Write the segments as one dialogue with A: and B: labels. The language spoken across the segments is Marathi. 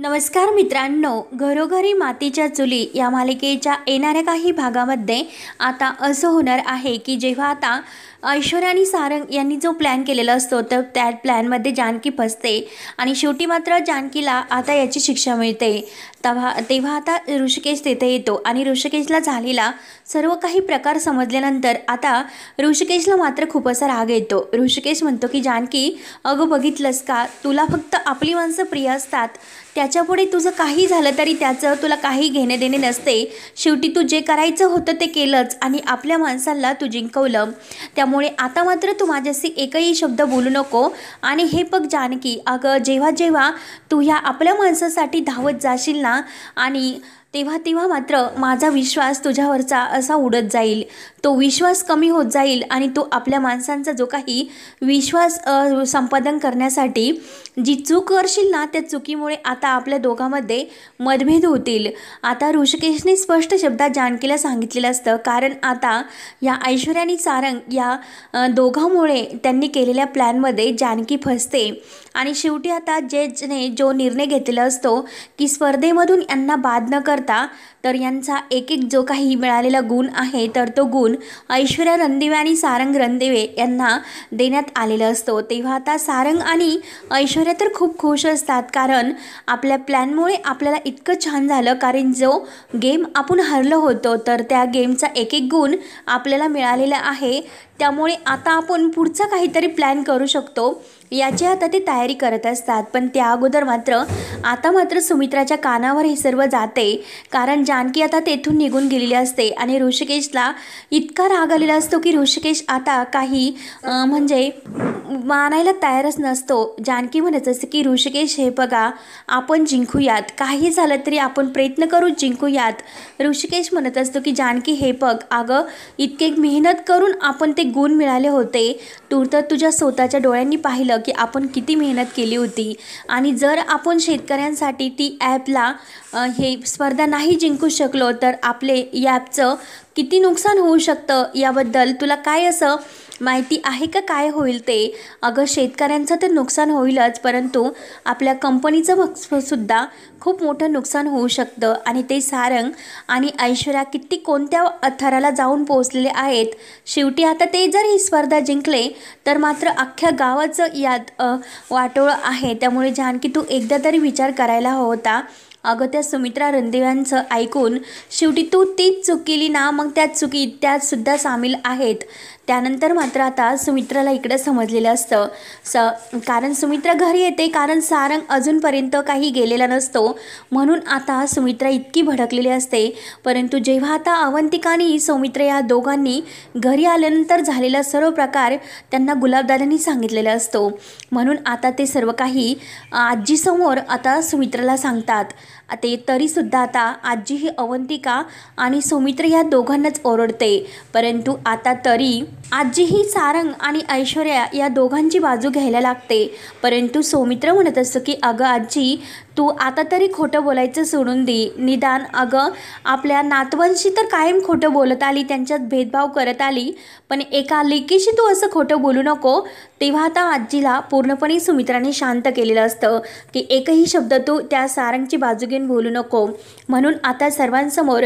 A: नमस्कार मित्रांनो, घरोघरी मातीच्या चुली या मालिकेच्या येणाऱ्या काही भागामध्ये आता असं होणार आहे की जेव्हा आता ऐश्वर्या आणि सारंग यांनी जो प्लॅन केलेला असतो तर त्या प्लॅनमध्ये जानकी फसते आणि शेवटी मात्र जानकीला आता याची शिक्षा मिळते। तेव्हा आता ऋषिकेश तिथे येतो आणि ऋषिकेशला झालेला सर्व काही प्रकार समजल्यानंतर आता ऋषिकेशला मात्र खूप असा राग येतो। ऋषिकेश म्हणतो की जानकी, अगं बघितलंस का, तुला फक्त आपली माणसं प्रिय असतात, त्याच्यापुढे तुझं काही झालं तरी त्याचं तुला काही घेणे देणे नसते। शेवटी तू जे करायचं होतं ते केलंच आणि आपल्या माणसाला तू जिंकवलं, त्यामुळे आता मात्र तू माझ्याशी एकही शब्द बोलू नको। आणि हे बघ जानकी, अगं जेव्हा जेव्हा तू ह्या आपल्या माणसासाठी धावत जाशील ना आणि तेव्हा मात्र माझा विश्वास तुझ्यावरचा असा उडत जाईल, तो विश्वास कमी होत जाईल आणि तू आपल्या माणसांचा जो काही विश्वास संपादन करण्यासाठी जी चूक करशील ना त्या चुकीमुळे आता आपल्या दोघांमध्ये मतभेद होतील। आता ऋषिकेशने स्पष्ट शब्दात जानकीला सांगितलेलं असतं, कारण आता या ऐश्वर्या आणि सारंग या दोघांमुळे त्यांनी केलेल्या प्लॅनमध्ये जानकी फसते आणि शेवटी आता जजने जो निर्णय घेतलेला असतो की स्पर्धेमधून यांना बाद न करता तर यांचा एक एक जो काही मिळालेला गुण आहे तर तो गुण ऐश्वर्या रणदिवे आणि सारंग रणदिवे यांना देण्यात आलेला असतो। तेव्हा आता सारंग आणि ऐश्वर्या तर खूप खुश असतात, कारण आपल्या प्लॅनमुळे आपल्याला इतकं छान झालं, कारण जो गेम आपण हरलो होतो तर त्या गेमचा एक एक गुण आपल्याला मिळालेला आहे, त्यामुळे आता आपण पुढचा काहीतरी प्लॅन करू शकतो याची आता ते तयारी करत असतात। पण त्या अगोदर मात्र सुमित्राच्या कानावर हे सर्व जाते, कारण जानकी आता तेथून निघून गेलेली असते आणि ऋषिकेशला इतका राग आलेला असतो की ऋषिकेश आता काही म्हणजे मानायला तयारच नसतो। जानकी म्हणत असते की ऋषिकेश, हे बघा, आपण जिंकूयात, काही झालं तरी आपण प्रयत्न करू, जिंकूयात। ऋषिकेश म्हणत असतो की जानकी, हे बघ, अगं इतके मेहनत करून आपण ते गुण मिळाले होते, तू तर तुझ्या स्वतःच्या डोळ्यांनी पाहिलं की आपण किती मेहनत केली होती आणि जर आपण शेतकऱ्यांसाठी ती ॲपला हे स्पर्धा नाही जिंकू शकलो तर आपले ॲपचं किती नुकसान होऊ शकतं, याबद्दल तुला काय असं माहिती आहे का, काय होईल ते? अगं शेतकऱ्यांचं तर नुकसान होईलच, परंतु आपल्या कंपनीचं सुद्धा खूप मोठं नुकसान होऊ शकतं आणि ते सारंग आणि ऐश्वर्या किती कोणत्या थराला जाऊन पोहोचलेले आहेत। शेवटी आता ते जर ही स्पर्धा जिंकले तर मात्र अख्ख्या गावाचं यात वाटोळं आहे, त्यामुळे जानकी तू एकदा तरी विचार करायला हवा होता। अगं त्या सुमित्रा रणदिव्यांचं ऐकून शेवटी तू तीच चूक केली ना, मग त्या चुकीत त्यासुद्धा सामील आहेत। त्यानंतर मात्र आता सुमित्राला इकडं समजलेलं असतं कारण सुमित्रा घरी येते, कारण सारंग अजूनपर्यंत काही गेलेला नसतो, म्हणून आता सुमित्रा इतकी भडकलेली असते। परंतु जेव्हा आता अवंतिका आणि सौमित्र या दोघांनी घरी आल्यानंतर झालेला सर्व प्रकार त्यांना गुलाबदादांनी सांगितलेला असतो, म्हणून आता ते सर्व काही आजीसमोर आता सुमित्राला सांगतात। ते तरीसुद्धा आता आजी ही अवंतिका आणि सौमित्र या दोघांनाच ओरडते, परंतु आता तरी आजी ही सारंग आणि ऐश्वर्या या दोघांची बाजू घ्यायला लागते। परंतु सौमित्र म्हणत असतो की अगं आजी, तू आता तरी खोटं बोलायचं सोडून दे, निदान अगं आपल्या नातवांशी तर कायम खोटं बोलत आली, त्यांच्यात भेदभाव करत आली, पण एका लेकीशी तू असं खोटं बोलू नको। तेव्हा आता आजीला पूर्णपणे सुमित्राने शांत केलेलं असतं की एकही शब्द तू त्या सारंगची बाजू घेऊन बोलू नको, म्हणून आता सर्वांसमोर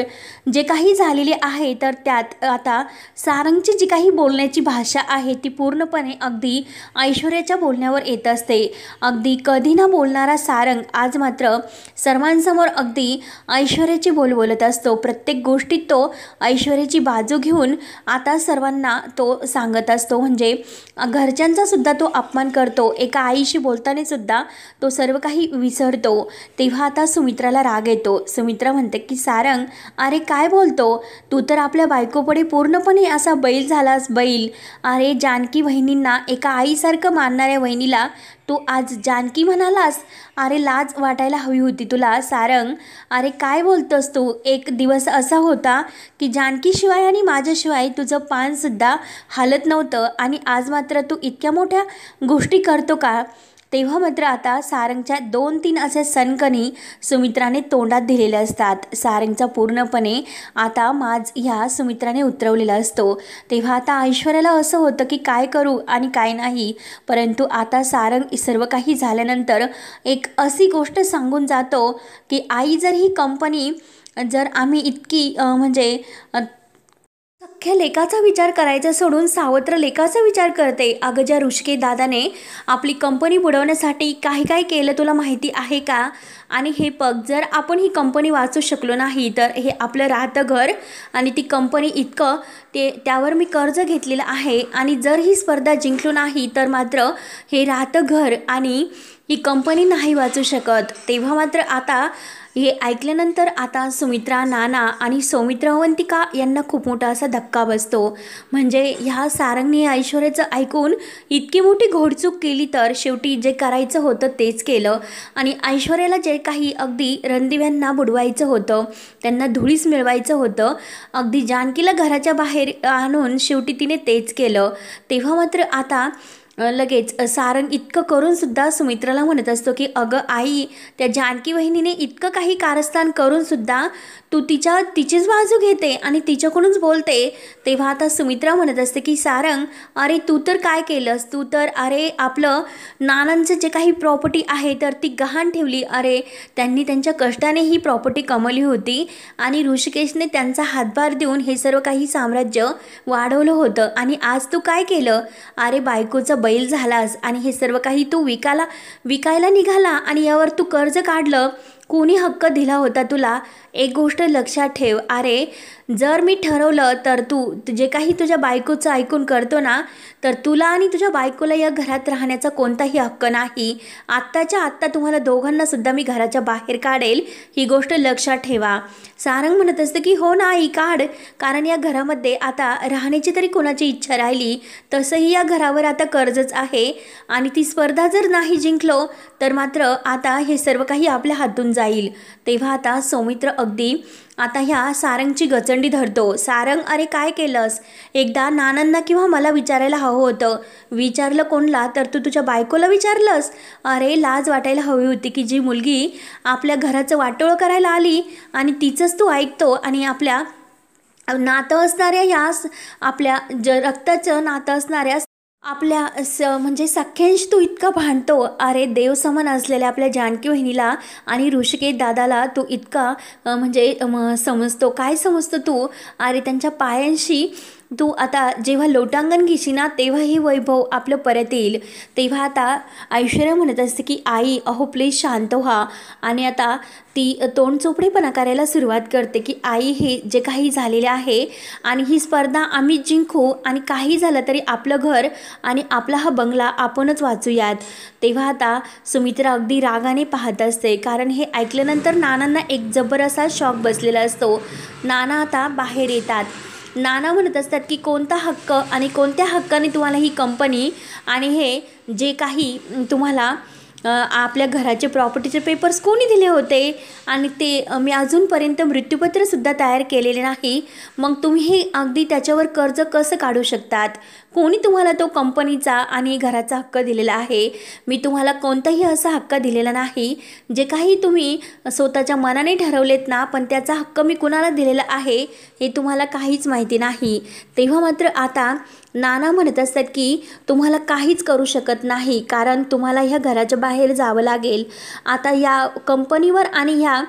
A: जे काही झालेले आहे तर त्यात आता सारंगची जी काही बोलण्याची भाषा आहे ती पूर्णपणे अगदी ऐश्वर्याच्या बोलण्यावर येत असते। अगदी कधी ना बोलणारा सारंग आज मात्र सर्वांसमोर अगदी ऐश्वर्याची बोलत असतो, प्रत्येक गोष्टीत तो ऐश्वर्याची बाजू घेऊन आता सर्वांना तो सांगत असतो, म्हणजे घरच्यांचा सुद्धा तो अपमान करतो, एका आईशी बोलताना सुद्धा तो सर्व काही विसरतो। तेव्हा आता सुमित्राला राग येतो। सुमित्रा म्हणते की सारंग, अरे काय बोलतो तू, तर आपल्या बायकोपुढे पूर्णपणे असा बैल झालास, बैल। अरे जानकी वहिनींना एका आईसारखं मानणाऱ्या वहिनीला तू आज जानकी म्हणालास, अरे लाज वाटायला हवी होती तुला सारंग। अरे काय बोलतोस तू, एक दिवस असा होता की जानकीशिवाय आणि माझ्याशिवाय तुझं पानसुद्धा हालत नव्हतं आणि आज मात्र तू इतक्या मोठ्या गोष्टी करतो का? तेव्हा मात्र आता सारंगच्या 2-3 असे सणकणी सुमित्राने तोंडात दिलेले असतात. सारंगचा पूर्णपणे आता माज ह्या सुमित्राने उतरवलेला असतो. तेव्हा आता ऐश्वर्याला असं होतं की काय करू आणि काय नाही. परंतु आता सारंग सर्व काही झाल्यानंतर एक अशी गोष्ट सांगून जातो की आई, जर ही कंपनी जर आम्ही इतकी म्हणजे सख्ख्या लेकाचा विचार करायचा सोडून सावत्र लेकाचा विचार करते. अगं, ज्या ऋषिकेश दादाने आपली कंपनी बुडवण्यासाठी काही काय केलं तुला माहिती आहे का? आणि हे बघ, जर आपण ही कंपनी वाचू शकलो नाही तर हे आपलं राहतं घर आणि ती कंपनी इतकं त्यावर मी कर्ज घेतलेलं आहे, आणि जर ही स्पर्धा जिंकलो नाही तर मात्र हे राहतं घर आणि ही कंपनी नाही वाचू शकत. तेव्हा मात्र आता हे ऐकल्यानंतर आता सुमित्रा, नाना आणि सौमित्र, अवंतिका यांना खूप मोठा असा धक्का बसतो. म्हणजे ह्या सारंगने ऐश्वर्याचं ऐकून इतकी मोठी घोडचूक केली, तर शेवटी जे करायचं होतं तेच केलं. आणि ऐश्वर्याला जे काही अगदी रणदिव्यांना बुडवायचं होतं, त्यांना धुळीस मिळवायचं होतं, अगदी जानकीला घराच्या बाहेर आणून शेवटी तिने तेच केलं. तेव्हा मात्र आता लगेच सारंग इतकं करूनसुद्धा सुमित्राला म्हणत असतो की अगं आई, त्या जानकी वहिनीने इतकं काही कारस्थान करूनसुद्धा तू तिचीच बाजू घेते आणि तिच्याकडूनच बोलते. तेव्हा आता सुमित्रा म्हणत असते की सारंग, अरे तू तर काय केलंस, तू तर अरे आपलं नानांचं जे काही प्रॉपर्टी आहे तर ती गहाण ठेवली. अरे त्यांनी त्यांच्या कष्टाने ही प्रॉपर्टी कमवली होती आणि ऋषिकेशने त्यांचा हातभार देऊन हे सर्व काही साम्राज्य वाढवलं होतं, आणि आज तू काय केलं? अरे बायकोचा बैल झालास आणि हे सर्व काही तू विकायला निघाला आणि यावर तू कर्ज काढलं. कोणी हक्क दिला होता तुला? एक गोष्ट लक्षात ठेव, अरे जर मी ठरवलं तर तू जे काही तुझ्या बायकोचं ऐकून करतो ना, तर तुला आणि तुझ्या बायकोला या घरात राहण्याचा कोणताही हक्क नाही. आत्ताच्या आत्ता तुम्हाला दोघांना सुद्धा मी घराच्या बाहेर काढेल, ही गोष्ट लक्षात ठेवा. सारंग म्हणत असते की हो ना आई, काढ, कारण या घरामध्ये आता राहण्याची तरी कोणाची इच्छा राहिली. तसंही या घरावर आता कर्जच आहे आणि ती स्पर्धा जर नाही जिंकलो तर मात्र आता हे सर्व काही आपल्या हातून जाईल. तेव्हा आता सौमित्र अगदी आता ह्या सारंगची गचंडी धरतो. सारंग, अरे काय केलंस? एकदा नानांना किंवा मला विचारायला हवं होतं. विचारलं कोणला? तर तू तुझ्या बायकोला विचारलंस. अरे लाज वाटायला हवी होती की जी मुलगी आपल्या घराचं वाटोळं करायला आली आणि तिचंच तू ऐकतो, आणि आपल्या नातं असणाऱ्या या आपल्या रक्ताचं नातं असणाऱ्या आपल्या म्हणजे सख्यांशी तू इतका भांडतो. अरे देव समान असलेल्या आपल्या जानकी वहिनीला आणि ऋषिकेश दादाला तू इतका म्हणजे समजतो. काय समजतो तू? अरे त्यांच्या पायांशी तू आता जेव्हा लोटांगण घेशील ना, तेव्हा ही वैभव आपलं परत येईल. तेव्हा आता ऐश्वर्या म्हणत असते की आई, अहो प्लीज शांत व्हा. आणि आता ती तोंडचोपडेपणा करायला सुरुवात करते की आई, हे जे काही झालेले आहे आणि ही स्पर्धा आम्ही जिंकू, आणि काही झालं तरी आपलं घर आणि आपला हा बंगला आपणच वाचूयात. तेव्हा आता सुमित्रा अगदी रागाने पाहत असते, कारण हे ऐकल्यानंतर नानांना एक जबर असा शॉक बसलेला असतो. नाना आता बाहेर येतात. नाना म्हणत असतात की कोणता हक्क आणि कोणत्या हक्काने तुम्हाला ही कंपनी आणि हे जे काही तुम्हाला आपल्या घराचे प्रॉपर्टीचे पेपर्स कोणी दिले होते, आणि ते मी अजूनपर्यंत मृत्यूपत्रसुद्धा तयार केलेले नाही. मग तुम्ही हे अगदी त्याच्यावर कर्ज कसं काढू शकतात? कोणी तुम्हाला तो कंपनीचा आणि घराचा हक्क दिलेला आहे? मी तुम्हाला कोणताही असा हक्क दिलेला नाही. जे काही तुम्ही स्वतःच्या मनाने ठरवलेत ना, पण त्याचा हक्क मी कुणाला दिलेला आहे हे तुम्हाला काहीच माहिती नाही. तेव्हा मात्र आता नाना म्हणत असतात की तुम्हाला काहीच करू शकत नाही, कारण तुम्हाला ह्या घराच्या बाहेर जावं लागेल. आता या कंपनीवर आणि ह्या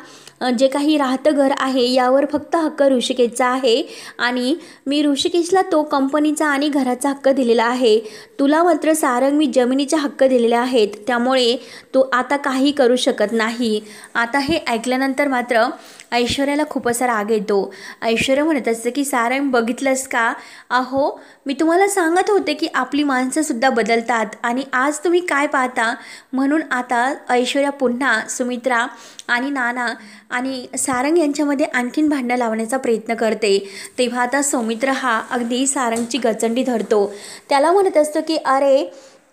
A: जे काही राहतं घर आहे यावर फक्त हक्क ऋषिकेशचा आहे, आणि मी ऋषिकेशला तो कंपनीचा आणि घराचा हक्क दिलेला आहे. तुला मात्र सारंग मी जमिनीचे हक्क दिलेले आहेत, त्यामुळे तू आता काही करू शकत नाही. आता हे ऐकल्यानंतर मात्र ऐश्वर्याला खूप असा राग येतो. ऐश्वर्या म्हणत असते की सारंग, बघितलंस का? अहो मी तुम्हाला सांगत होते की आपली माणसंसुद्धा बदलतात, आणि आज तुम्ही काय पाहता? म्हणून आता ऐश्वर्या पुन्हा सुमित्रा आणि नाना आणि सारंग यांच्यामध्ये आणखीन भांडणं लावण्याचा प्रयत्न करते. तेव्हा आता सौमित्र हा अगदी सारंगची गचंडी धरतो. त्याला म्हणत असतो की अरे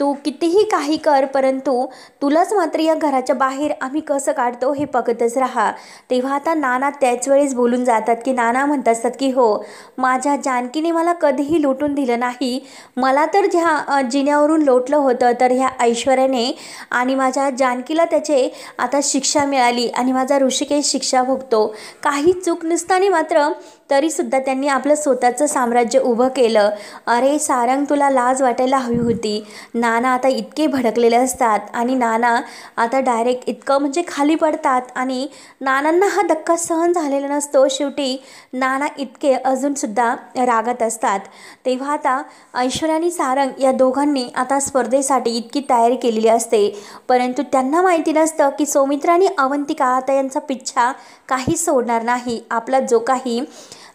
A: तू कितीही काही कर, परंतु तुलाच मात्र या घराच्या बाहेर आम्ही कसं काढतो हे बघतच राहा. तेव्हा आता नाना त्याच वेळेस बोलून जातात की नाना म्हणत असतात की हो, माझ्या जानकीने मला कधीही लुटून दिलं नाही. मला तर ज्या जिन्यावरून लोटलं होतं तर ह्या ऐश्वर्याने, आणि माझ्या जानकीला त्याचे आता शिक्षा मिळाली आणि माझा ऋषिकेश शिक्षा भोगतो. काही चूक नसताना मात्र तरीसुद्धा त्यांनी आपलं स्वतःचं साम्राज्य उभं केलं. अरे सारंग, तुला लाज वाटायला हवी होती. नाना आता इतके भडकलेले असतात आणि नाना आता डायरेक्ट इतकं म्हणजे खाली पडतात आणि नानांना हा धक्का सहन झालेला नसतो. शेवटी नाना इतके अजूनसुद्धा रागात असतात. तेव्हा आता ऐश्वर्या आणि सारंग या दोघांनी आता स्पर्धेसाठी इतकी तयारी केलेली असते, परंतु त्यांना माहिती नसतं की सौमित्रा आणि अवंतिका आता यांचा पिच्छा काहीच सोडणार नाही. आपला जो काही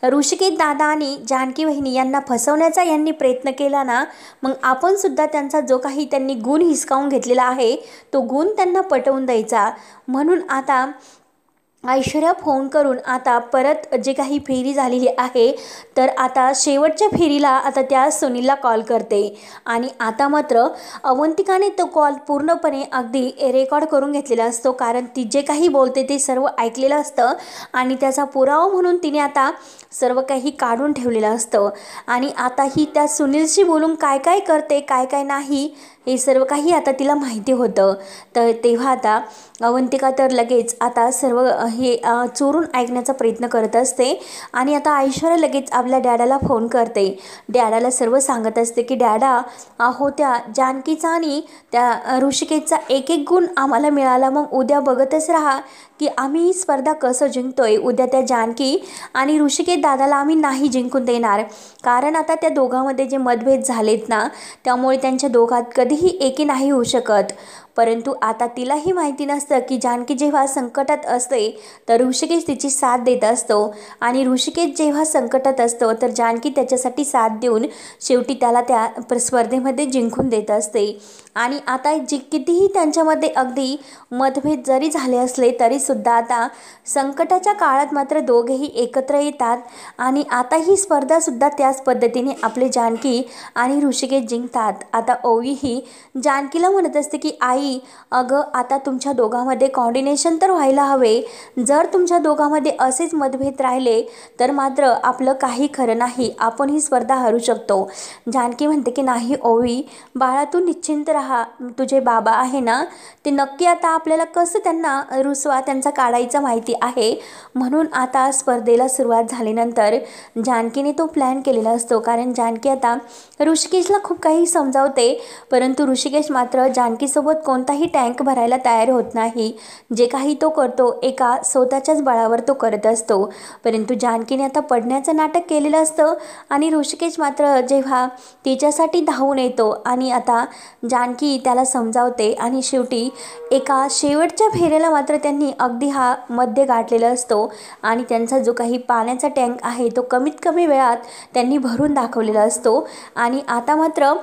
A: ऋषिकेश दादा आणि जानकी वहिनी यांना फसवण्याचा यांनी प्रयत्न केला ना, मग आपण सुद्धा त्यांचा जो काही त्यांनी गुण हिसकावून घेतलेला आहे तो गुण त्यांना पटवून द्यायचा. म्हणून आता ऐश्वर्या फोन करून आता परत जे काही फेरी झालेली आहे तर आता शेवटच्या फेरीला आता त्या सुनीलला कॉल करते आणि आता मात्र अवंतिकाने तो कॉल पूर्णपणे अगदी रेकॉर्ड करून घेतलेला असतो, कारण ती जे काही बोलते ते सर्व ऐकलेलं असतं आणि त्याचा पुरावा म्हणून तिने आता सर्व काही काढून ठेवलेलं असतं. आणि आता ही त्या सुनीलशी बोलून काय काय करते काय काय नाही हे सर्व काही आता तिला माहिती होतं. तर तेव्हा आता अवंतिका तर लगेच आता सर्व हे चोरून ऐकण्याचा प्रयत्न करत असते आणि आता ऐश्वर्या लगेच आपल्या डॅडाला फोन करते. डॅडाला सर्व सांगत असते की डॅडा, अहो त्या जानकीचा आणि त्या ऋषिकेशचा एक एक गुण आम्हाला मिळाला. मग उद्या बघतच राहा की आम्ही ही स्पर्धा कसं जिंकतोय. उद्या त्या जानकी आणि ऋषिकेश दादाला आम्ही नाही जिंकून देणार, कारण आता त्या दोघांमध्ये जे मतभेद झालेत ना, त्यामुळे त्यांच्या दोघात कधीही एकी नाही होऊ शकत. परंतु आता तिलाही माहिती नसतं की जानकी जेव्हा संकटात असते तर ऋषिकेश तिची साथ देत असतो आणि ऋषिकेश जेव्हा संकटात असतो तर जानकी त्याच्यासाठी साथ देऊन शेवटी त्याला त्या स्पर्धेमध्ये जिंकून देत असते. आणि आता कितीही त्यांच्यामध्ये अगदी मतभेद जरी झाले असले तरीसुद्धा आता संकटाच्या काळात मात्र दोघेही एकत्र येतात आणि आता ही स्पर्धासुद्धा त्याच पद्धतीने आपले जानकी आणि ऋषिकेश जिंकतात. आता ओवी ही जानकीला म्हणत असते की आई, अगं आता तुमच्या दोघांमध्ये कॉर्डिनेशन तर व्हायला हवे. जर तुमच्या दोघांमध्ये असेच मतभेद राहिले तर मात्र आपलं काही खरं नाही, आपण ही स्पर्धा हरू शकतो. जानकी म्हणते की नाही ओवी, बाळा तू निश्चिंत राहा, तुझे बाबा आहे ना, ते नक्की आता आपल्याला कसं त्यांना रुसवा त्यांचा काढायचा माहिती आहे. म्हणून आता स्पर्धेला सुरुवात झाल्यानंतर जानकीने तो प्लॅन केलेला असतो, कारण जानकी आता ऋषिकेशला खूप काही समजावते, परंतु ऋषिकेश मात्र जानकीसोबत कोणताही टँक भरायला तयार होत नाही. जे काही तो करतो एका स्वतःच्याच बळावर तो करत असतो. परंतु जानकीने आता पडण्याचं नाटक केलेलं असतं आणि ऋषिकेश मात्र जेव्हा तिच्यासाठी धावून येतो आणि आता जानकी त्याला समजावते आणि शेवटी एका शेवटच्या फेऱ्याला मात्र त्यांनी अगदी हा मध्य गाठलेला असतो आणि त्यांचा जो काही पाण्याचा टँक आहे तो कमीत कमी वेळात त्यांनी भरून दाखवलेला असतो. आणि आता मात्र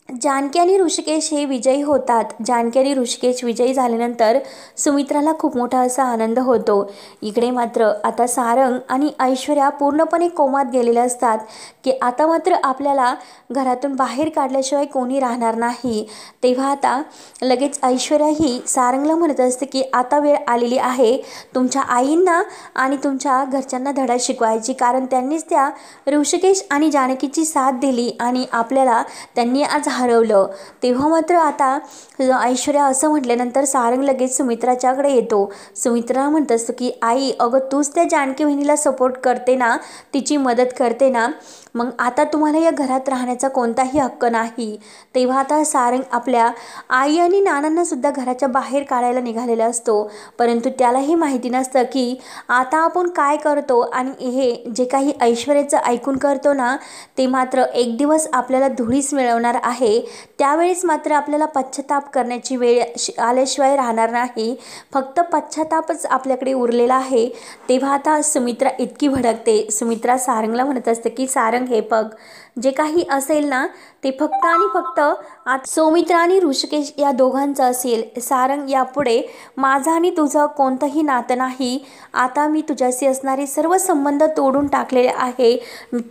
A: जानकी आणि ऋषिकेश हे विजयी होतात. जानकी आणि ऋषिकेश विजयी झाल्यानंतर सुमित्राला खूप मोठा असा आनंद होतो. इकडे मात्र आता सारंग आणि ऐश्वर्या पूर्णपणे कोमात गेलेले असतात की आता मात्र आपल्याला घरातून बाहेर काढल्याशिवाय कोणी राहणार नाही. तेव्हा आता लगेच ऐश्वर्या ही सारंगला म्हणत असते की आता वेळ आलेली आहे तुमच्या आईंना आणि तुमच्या घरच्यांना धडा शिकवायची, कारण त्यांनीच त्या ऋषिकेश आणि जानकीची साथ दिली आणि आपल्याला त्यांनी आज हरवलं. तेव्हा मात्र आता ऐश्वर्या असं म्हटल्यानंतर सारंग लगेच सुमित्राच्याकडे येतो. सुमित्रा म्हणत असतो की आई, अगं तूच त्या जानकी बहिणीला सपोर्ट करते ना, तिची मदत करते ना, मग आता तुम्हाला या घरात राहण्याचा कोणताही हक्क नाही. तेव्हा आता सारंग आपल्या आई आणि नानांना सुद्धा घराच्या बाहेर काढायला निघालेला असतो, परंतु त्यालाही माहिती नसतं की आता आपण काय करतो आणि हे जे काही ऐश्वर्याचं ऐकून करतो ना ते मात्र एक दिवस आपल्याला धुळीस मिळवणार आहे. त्यावेळेस मात्र आपल्याला पश्चाताप करण्याची वेळ आल्याशिवाय राहणार नाही, फक्त पश्चातापच आपल्याकडे उरलेला आहे. तेव्हा आता सुमित्रा इतकी भडकते. सुमित्रा सारंगला म्हणत असते की सारंग हे बघ, जे काही असेल ना ते फक्त आणि फक्त सौमित्रा आणि ऋषिकेश या दोघांचं असेल. सारंग, यापुढे माझा आणि तुझं कोणतंही नातं नाही. आता मी तुझ्याशी असणारे सर्व संबंध तोडून टाकलेले आहे.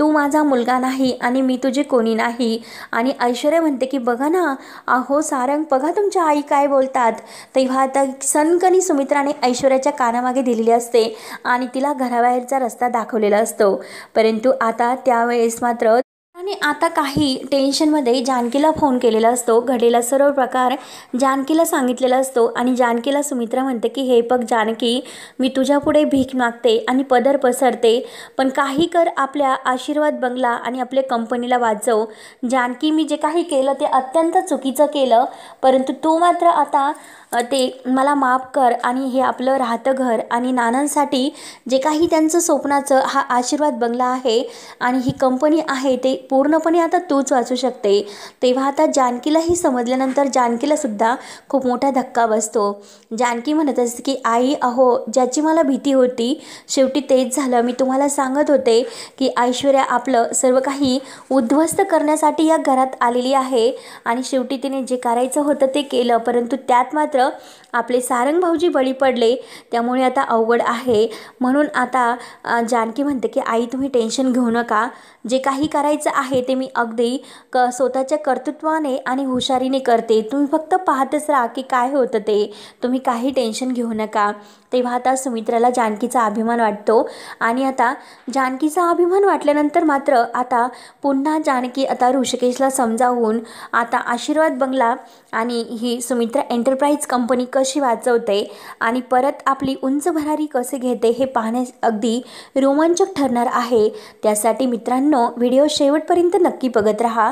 A: तू माझा मुलगा नाही आणि मी तुझे कोणी नाही. आणि ऐश्वर्या म्हणते की बघा ना, अहो सारंग बघा तुमच्या आई काय बोलतात. तेव्हा आता सनकनी सुमित्राने ऐश्वर्याच्या कानामागे दिलेली असते आणि तिला घराबाहेरचा रस्ता दाखवलेला असतो. परंतु आता त्यावेळेस मात्र आणि आता काही टेन्शनमध्ये जानकीला फोन केलेला असतो. घडलेला सर्व प्रकार जानकीला सांगितलेला असतो आणि जानकीला सुमित्रा म्हणते की हे बघ जानकी, मी तुझ्यापुढे भीक मागते आणि पदर पसरते, पण काही कर, आपल्या आशीर्वाद बंगला आणि आपल्या कंपनीला वाचव. जानकी, मी जे काही केलं ते अत्यंत चुकीचं केलं, परंतु तू मात्र आता ते मला माफ कर आणि हे आपलं राहतं घर आणि नानांसाठी जे काही त्यांचं स्वप्नाचं हा आशीर्वाद बंगला आहे आणि ही कंपनी आहे ते पूर्णपणे आता तूच वाचू शकते. तेव्हा आता जानकीलाही समजल्यानंतर जानकीला सुद्धा खूप मोठा धक्का बसतो. जानकी म्हणत असते की आई, अहो ज्याची मला भीती होती शेवटी तेच झालं. मी तुम्हाला सांगत होते की ऐश्वर्या आपलं सर्व काही उद्ध्वस्त करण्यासाठी या घरात आलेली आहे आणि शेवटी तिने जे करायचं होतं ते केलं, परंतु त्यात मात्र आपले सारंग भाऊजी बळी पडले. त्यामुळे आता अवघड आहे. म्हणून आता जानकी म्हणते की आई तुम्ही टेन्शन घेऊ नका, जे काही करायचं आहे ते मी अगदी स्वतःच्या कर्तृत्वाने आणि हुशारीने करते. तुम्ही फक्त पाहतच राहा की काय होतं ते, तुम्ही काही टेन्शन घेऊ नका. तेव्हा आता सुमित्राला जानकीचा अभिमान वाटतो आणि आता जानकीचा अभिमान वाटल्यानंतर मात्र आता पुन्हा जानकी आता ऋषिकेशला समजावून आता आशीर्वाद बंगला आणि ही सुमित्रा एंटरप्राइज कंपनी कशी वाचवते आणि परत आपली उंच भरारी कसे घेते हे पाहण्यास अगदी रोमांचक ठरणार आहे. त्यासाठी मित्रांनो व्हिडिओ शेवटपर्यंत नक्की बघत राहा.